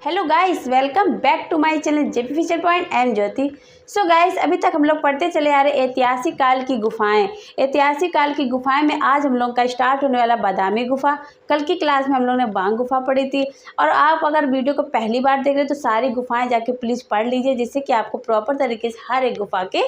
Hello guys, welcome back to my channel JP future point. I am Jyoti. So guys, अभी तक हम लोग पढ़ते चले आ रहे ऐतिहासिक काल की गुफाएं। ऐतिहासिक काल की गुफाएं में आज हम लोग का स्टार्ट होने वाला बादामी गुफा। कल की क्लास में हम लोग ने बांग गुफा पढ़ी थी। और आप अगर वीडियो को पहली बार देख रहे हो तो सारी गुफाएं जाके प्लीज़ पढ़ लीजिए, जिससे कि आपको प्रॉपर तरीके से हर एक गुफा के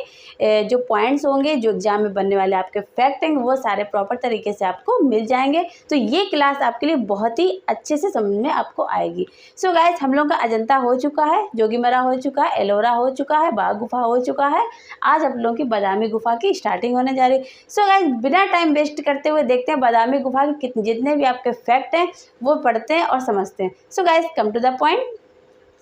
जो पॉइंट्स होंगे, जो एग्जाम में बनने वाले आपके फैक्ट हैं, वो सारे प्रॉपर तरीके से आपको मिल जाएंगे। तो ये क्लास आपके लिए बहुत ही अच्छे से समझ में आपको आएगी। सो गाइस, हम लोग का अजंता हो चुका है, जोगीमरा हो चुका है, एलोरा हो चुका है, बाघ गुफा हो चुका है। आज आप लोगों की बादामी गुफा की स्टार्टिंग होने जा रही है। सो गाइस, बिना टाइम वेस्ट करते हुए देखते हैं बादामी गुफा के जितने भी आपके फैक्ट हैं वो पढ़ते हैं और समझते हैं। So guys, come to the point.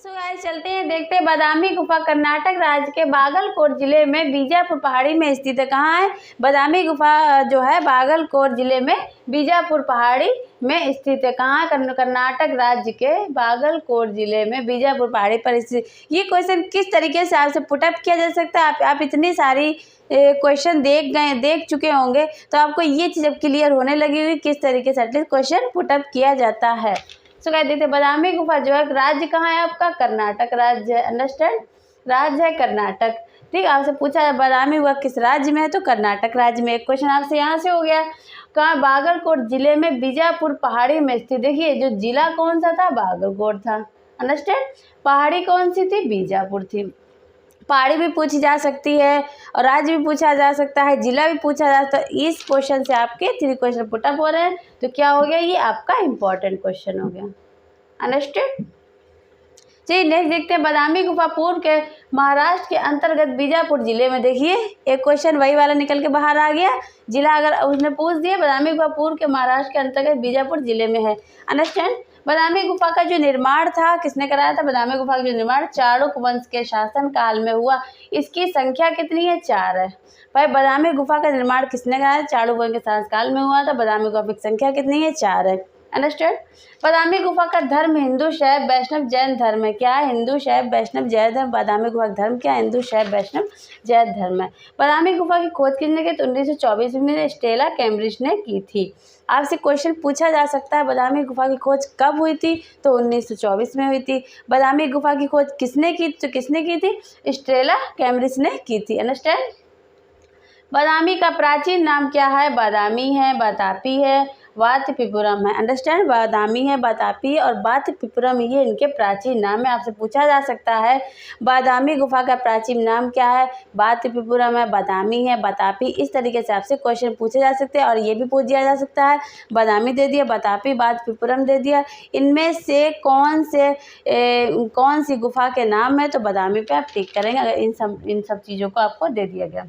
So guys, चलते हैं, देखते हैं बादामी गुफा कर्नाटक राज्य के बागलकोट जिले में बीजापुर पहाड़ी में स्थित है। कहाँ है? बादामी गुफा जो है बागलकोट जिले में बीजापुर पहाड़ी में स्थित है। कहाँ? कर्नाटक राज्य के बागलकोट जिले में बीजापुर पहाड़ी पर स्थित। ये क्वेश्चन किस तरीके से आपसे पुटअप किया जा सकता है? आप इतनी सारी क्वेश्चन देख चुके होंगे, तो आपको ये चीज़ अब क्लियर होने लगी हुई किस तरीके से एटलीस्ट क्वेश्चन पुटअप किया जाता है। सो कह देते बादामी गुफा जो है राज्य कहाँ है आपका? कर्नाटक राज्य है। अंडरस्टैंड? राज्य है कर्नाटक। ठीक, आपसे पूछा है बादामी गुफा किस राज्य में है, तो कर्नाटक राज्य में। एक क्वेश्चन आपसे यहाँ से हो गया, कहाँ? बागलकोट जिले में बीजापुर पहाड़ी में स्थित। देखिए, जो जिला कौन सा था? बागलकोट था। अंडरस्टैंड? पहाड़ी कौन सी थी? बीजापुर थी। पहाड़ी भी पूछी जा सकती है और राज्य भी पूछा जा सकता है, जिला भी पूछा जा सकता है। इस क्वेश्चन से आपके 3 क्वेश्चन पुटअप हो रहे हैं, तो क्या हो गया? ये आपका इंपॉर्टेंट क्वेश्चन हो गया। अंडरस्टैंड? चलिए नेक्स्ट देखते हैं, बादामी गुफा पूर्व के महाराष्ट्र के अंतर्गत बीजापुर जिले में। देखिए, एक क्वेश्चन वही वाला निकल के बाहर आ गया। जिला अगर उसने पूछ दिया, बादामी गुफा पूर्व के महाराष्ट्र के अंतर्गत बीजापुर जिले में है। अंडरस्टैंड? बादामी गुफा का जो निर्माण था किसने कराया था? बादामी गुफा का जो निर्माण चालुक वंश के शासन काल में हुआ। इसकी संख्या कितनी है? 4 है। भाई, बादामी गुफा का निर्माण किसने कराया? चालुक वंश के शासन काल में हुआ था। बादामी गुफा की संख्या कितनी है? 4 है। अंडरस्टैंड? बादामी गुफा का धर्म हिंदू, शैव, वैष्णव, जैन धर्म है। क्या है? हिंदू, शैव, वैष्णव, जैन धर्म। बादामी गुफा का धर्म क्या है? हिंदू, शैव, वैष्णव, जैन धर्म है। बादामी गुफा की खोज किसने की? 1924 में स्टेला कैम्ब्रिज ने की थी। आपसे क्वेश्चन पूछा जा सकता है बादामी गुफा की खोज कब हुई थी, तो 1924 में हुई थी। बादामी गुफा की खोज किसने की? तो किसने की थी? स्टेला कैम्ब्रिज ने की थी। अंडरस्टैंड? बादामी का प्राचीन नाम क्या है? बादामी है, बतापी है, वातपिपुरम है। अंडरस्टैंड? बादामी है, बतापी है और वातपिपुरम, ये इनके प्राचीन नाम है। आपसे पूछा जा सकता है बादामी गुफा का प्राचीन नाम क्या है? वातपिपुरम है, बादामी है, बतापी। इस तरीके से आपसे क्वेश्चन पूछे जा सकते हैं और ये भी पूछ दिया जा सकता है, बादामी दे दिया, बतापी, वातपिपुरम दे दिया, इनमें से कौन सी गुफा के नाम है? तो बादामी पे आप टिक करेंगे अगर इन सब चीज़ों को आपको दे दिया गया।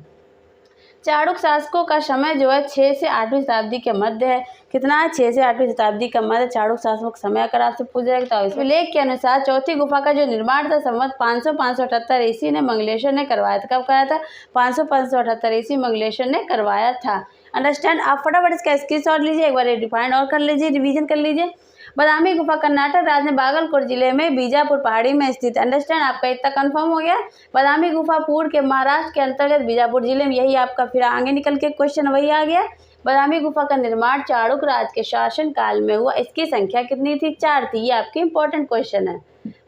चालुक्य शासकों का समय जो है 6 से 8वीं शताब्दी के मध्य है। कितना है? 6 से 8वीं शताब्दी का मध्य चालुक्य शासकों का समय अगर आपसे पूछ जाएगा, तो इसमें लेख के अनुसार चौथी गुफा का जो निर्माण था संवत 500-578 ईस्वी ने मंगलेश्वर ने करवाया था। कब कराया था? 500-578 ईस्वी मंगलेश्वर ने करवाया था। अंडरस्टैंड? आप फटाफट इसका स्क्रीनशॉट लीजिए, एक बार डिफाइन और कर लीजिए, रिवीजन कर लीजिए। बादामी गुफा कर्नाटक राज्य में बागलकोट जिले में बीजापुर पहाड़ी में स्थित। अंडरस्टैंड? आपका इतना कंफर्म हो गया। बादामी गुफा पूर्व के महाराष्ट्र के अंतर्गत बीजापुर जिले में, यही आपका फिर आगे निकल के क्वेश्चन वही आ गया। बादामी गुफा का निर्माण चालुक्य राज्य के शासन काल में हुआ। इसकी संख्या कितनी थी? 4 थी। ये आपकी इंपॉर्टेंट क्वेश्चन है।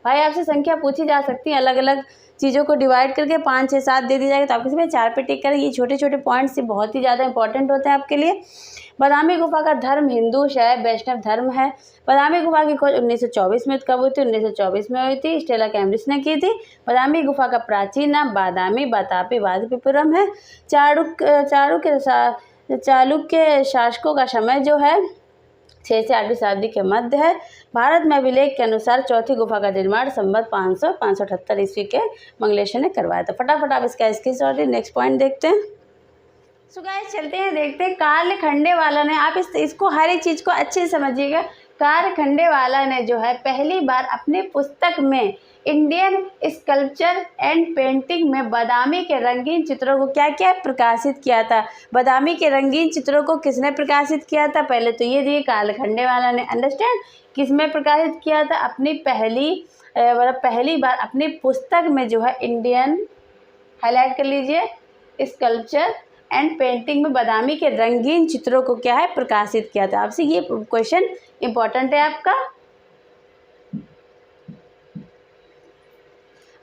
भाई, आपसे संख्या पूछी जा सकती है अलग अलग चीज़ों को डिवाइड करके, 5, 6, 7 दे दी जाएगी, तो आप इसमें 4 पे टिक करें। ये छोटे छोटे पॉइंट्स से बहुत ही ज़्यादा इंपॉर्टेंट होते हैं आपके लिए। बादामी गुफा का धर्म हिंदू, शैव, वैष्णव धर्म है। बादामी गुफा की खोज 1924 में कब हुई थी? 1924 में हुई थी, स्टेला कैम्ब्रिज ने की थी। बादामी गुफा का प्राचीन नाम बादामी, बतापी, वातपिपुरम है। चालुक्य शासकों का समय जो है 6 से 8वीं शताब्दी के मध्य है। भारत में अभिलेख के अनुसार चौथी गुफा का निर्माण संवत 500-578 ईस्वी के मंगलेश्वर ने करवाया था। फटाफट आप इसका स्क्रीनशॉट। नेक्स्ट पॉइंट देखते हैं। सो गाइस, चलते हैं, देखते हैं कार्ल खंडेवाला ने, आप इसको हर एक चीज़ को अच्छे से समझिएगा। कार्ल खंडेवाला ने जो है पहली बार अपनी पुस्तक में इंडियन स्कल्पचर एंड पेंटिंग में बादामी के रंगीन चित्रों को क्या क्या प्रकाशित किया था? बादामी के रंगीन चित्रों को किसने प्रकाशित किया था? पहले तो ये दिए कार्ल खंडेवाला ने। अंडरस्टैंड? किसमें प्रकाशित किया था? अपनी पहली बार अपनी पुस्तक में जो है इंडियन, हाईलाइट कर लीजिए, स्कल्पचर एंड पेंटिंग में बादामी के रंगीन चित्रों को क्या है? प्रकाशित किया था। आपसे ये क्वेश्चन इंपॉर्टेंट है आपका।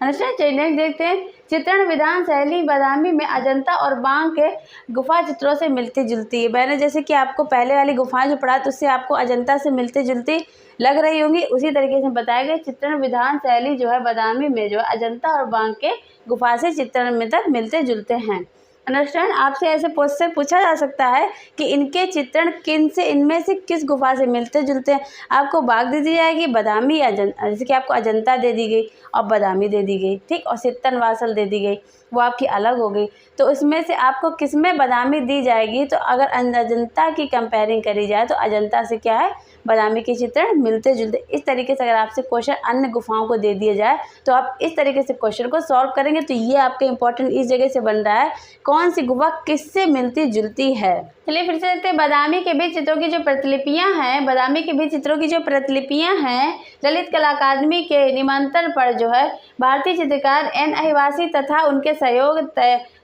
अंडरस्टैंड। चलिए नेक्स्ट देखते हैं। चित्रण विधान शैली बादामी में अजंता और बांग के गुफा चित्रों से मिलती जुलती है। मैंने जैसे कि आपको पहले वाली गुफाएं जो पढ़ा तो उससे आपको अजंता से मिलती जुलती लग रही होंगी, उसी तरीके से बताया गया चित्रण विधान शैली जो है बादामी में जो है अजंता और बांग के गुफा से चित्रण में तक मिलते जुलते हैं। अंडरस्टैंड। आपसे ऐसे क्वेश्चन पूछा जा सकता है कि इनके चित्रण किन से, इनमें से किस गुफा से मिलते जुलते हैं। आपको बाघ दे दी जाएगी, बादामी या अजंता, जैसे कि आपको अजंता दे दी गई और बादामी दे दी गई, ठीक, और सित्तन वासल दे दी गई, वो आपकी अलग हो गई। तो उसमें से आपको किस में बादामी दी जाएगी, तो अगर अजंता की कंपेयरिंग करी जाए तो अजंता से क्या है, बादामी के चित्रण मिलते जुलते। इस तरीके से अगर आपसे क्वेश्चन अन्य गुफाओं को दे दिया जाए तो आप इस तरीके से क्वेश्चन को सॉल्व करेंगे। तो ये आपका इंपॉर्टेंट इस जगह से बन रहा है, कौन सी गुफा किससे मिलती जुलती है। चलिए फिर से देखते हैं। बादामी के भी चित्रों की जो प्रतिलिपियां हैं, बादामी के भी चित्रों की जो प्रतिलिपियां हैं ललित कला अकादमी के निमंत्रण पर जो है भारतीय चित्रकार एन अहिवासी तथा उनके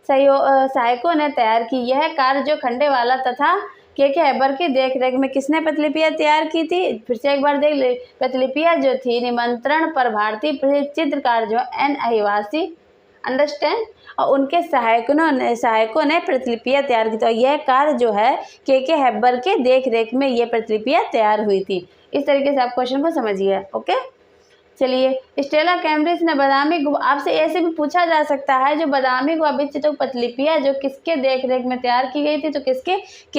सहायकों ने तैयार की। यह कार्य जो खंडेवाला तथा के हैबर की देखरेख में किसने प्रतिलिपियां तैयार की थी, फिर से एक बार देख ले। प्रतिलिपियां जो थी निमंत्रण पर भारतीय चित्रकार जो एन अहिवासी, अंडरस्टैंड, और उनके सहायकों ने प्रतिलिपियां तैयार की। तो यह कार्य जो है के हैबर के देखरेख में ये प्रतिलिपियां तैयार हुई थी। इस तरीके से आप क्वेश्चन को समझिए। ओके, चलिए। स्टेला कैम्ब्रिज ने बादामी गुफा, आपसे ऐसे भी पूछा जा सकता है जो बादामी गुफा भी चित्रों प्रतिलिपियां जो किसके देखरेख में तैयार की गई थी, तो किसके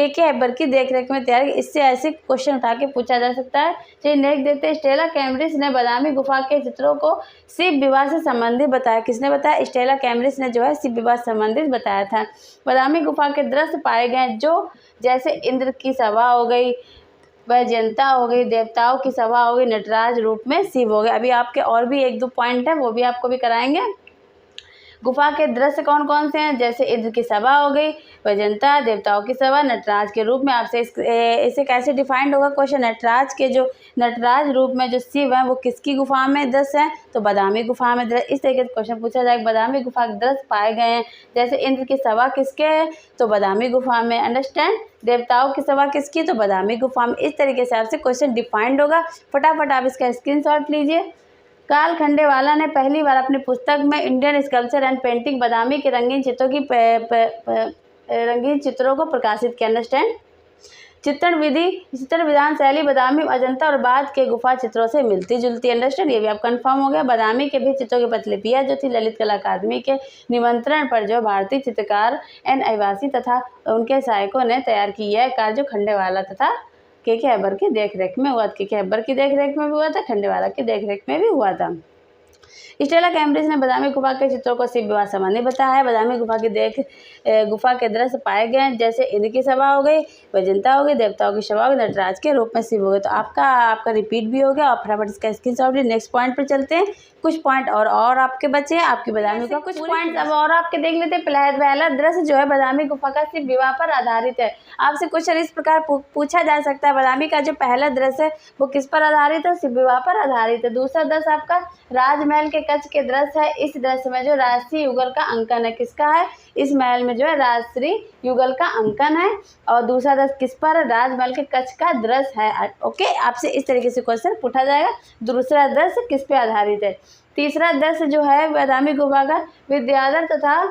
के हैबर की देखरेख में तैयार की। इससे ऐसे क्वेश्चन उठा के पूछा जा सकता है। चलिए नेक्स्ट देखते हैं। स्टेला कैम्ब्रिज ने बादामी गुफा के चित्रों को शिव विवाह से संबंधित बताया। किसने बताया? स्टेला कैम्ब्रिज ने जो है शिव विवाह से संबंधित बताया था। बादामी गुफा के दृश्य पाए गए जो जैसे इंद्र की सभा हो गई, वैजयंता हो गई, देवताओं की सभा हो गई, नटराज रूप में शिव हो गए। अभी आपके और भी एक दो पॉइंट है, वो भी आपको भी कराएंगे। गुफा के दृश्य कौन कौन से हैं? जैसे इंद्र की सभा हो गई, वैजयंता, देवताओं की सभा, नटराज के रूप में। आपसे इसे कैसे डिफाइंड होगा क्वेश्चन? नटराज रूप में जो शिव है वो किसकी गुफा में दृश्य है? तो बादामी गुफा में दृश्य। इस तरीके से क्वेश्चन पूछा जाएगा। बादामी गुफा के दृश्य पाए गए हैं, जैसे इंद्र की सभा किसके है? तो बादामी गुफा में, अंडरस्टैंड। देवताओं की सभा किसकी? तो बादामी गुफा में। इस तरीके से आपसे क्वेश्चन डिफाइंड होगा। फटाफट आप इसका स्क्रीनशॉट लीजिए। काल खंडेवाला ने पहली बार अपनी पुस्तक में इंडियन स्कल्पचर एंड पेंटिंग बादामी के रंगीन चित्रों को प्रकाशित किया। अंडरस्टैंड। चित्रण विधान शैली बादामी, अजंता और बाद के गुफा चित्रों से मिलती जुलती। अंडरस्टैंड। ये भी आप कंफर्म हो गया। बादामी के भी चित्रों की प्रतिलिपियां जो थी ललित कला अकादमी के निमंत्रण पर जो भारतीय चित्रकार एन अहिवासी तथा उनके सहायकों ने तैयार की। यह कार्य जो खंडेवाला तथा के हैबर की देखरेख में हुआ। के हैबर की देखरेख में भी हुआ था, खंडेवाला की देखरेख में भी हुआ था। स्टेला कैम्ब्रिज ने बादामी गुफा के चित्रों को शिव विवाह संबंधी बताया है। बादामी गुफा के दृश्य पाए गए जैसे इंद्र की सभा हो गई, वैजयंता हो गई, देवताओं की सभा हो गई, नटराज के रूप में शिव हो गए। तो आपका रिपीट भी हो गया और फटाफट इसका स्क्रीनशॉट ले। नेक्स्ट पॉइंट पर चलते हैं। कुछ पॉइंट और आपके बचे हैं आपकी बादामी का। कुछ पॉइंट अब और आपके देख लेते हैं। पहला दृश्य जो है बादामी गुफा का शिव विवाह पर आधारित है। आपसे क्वेश्चन इस प्रकार पूछा जा सकता है, बादामी का जो पहला दृश्य है वो किस पर आधारित है? शिव विवाह पर आधारित है। दूसरा दृश्य आपका राजमहल के कच्छ के दृश्य है। इस दृश्य में जो राजश्री युगल का अंकन है, किसका है? इस महल में जो है राजश्री युगल का अंकन है। और दूसरा दृश्य किस पर? राजमहल के कच्छ का दृश्य है। ओके, आपसे इस तरीके से क्वेश्चन पूछा जाएगा। दूसरा दृश्य किस पे आधारित है? तीसरा दृश्य जो है बादामी गुफा का विद्याधर तथा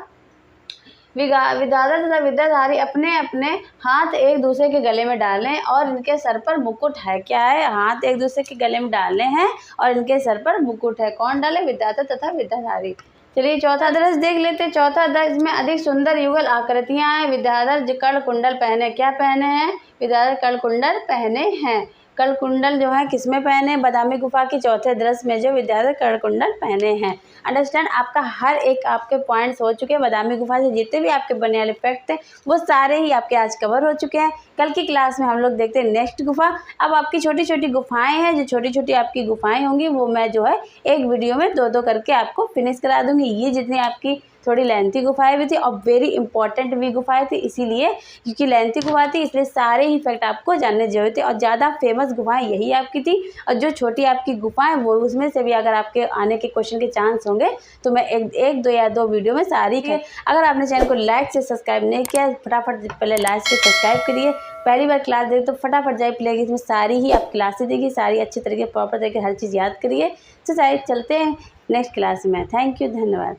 विद्याधारी अपने अपने हाथ एक दूसरे के गले में डालें और इनके सर पर मुकुट है। क्या है? हाथ एक दूसरे के गले में डाले हैं और इनके सर पर मुकुट है। कौन डाले? विद्याधर तथा विद्याधारी। चलिए चौथा दृश्य देख लेते हैं। चौथा दृश्य में अधिक सुंदर युगल आकृतियां हैं। विद्याधर कर्ण कुंडल पहने, क्या पहने हैं? विद्याधर कर्ण कुंडल पहने हैं। कर्ण कुंडल जो है किसमें पहने? बादामी गुफा के चौथे दृश्य में जो विद्याधर कर्ण कुंडल पहने हैं। अंडरस्टैंड। आपका हर एक आपके पॉइंट्स हो चुके हैं। बादामी गुफा से जितने भी आपके बनने वाले फैक्ट थे वो सारे ही आपके आज कवर हो चुके हैं। कल की क्लास में हम लोग देखते हैं नेक्स्ट गुफा। अब आपकी छोटी छोटी गुफाएं हैं, जो छोटी छोटी आपकी गुफाएं होंगी वो मैं जो है एक वीडियो में दो करके आपको फिनिश करा दूंगी। ये जितनी आपकी थोड़ी लेंथी गुफाएं भी थी और वेरी इंपॉर्टेंट भी गुफाएं थी, इसीलिए क्योंकि लेंथी गुफा थी इसलिए सारे ही फैक्ट आपको जानने जरूरत थे। और ज़्यादा फेमस गुफाएं यही आपकी थी और जो छोटी आपकी गुफाएं वो उसमें से भी अगर आपके आने के क्वेश्चन के चांस होंगे तो मैं एक दो या दो वीडियो में सारी है। अगर आपने चैनल को लाइक से सब्सक्राइब नहीं किया फटाफट पहले लाइक से सब्सक्राइब करिए। पहली बार क्लास देखें तो फटाफट जाए प्ले इसमें सारी ही आप क्लासेस देखिए, सारी अच्छी तरीके प्रॉपर तरीके हर चीज़ याद करिए। तो शायद चलते हैं नेक्स्ट क्लास में। थैंक यू, धन्यवाद।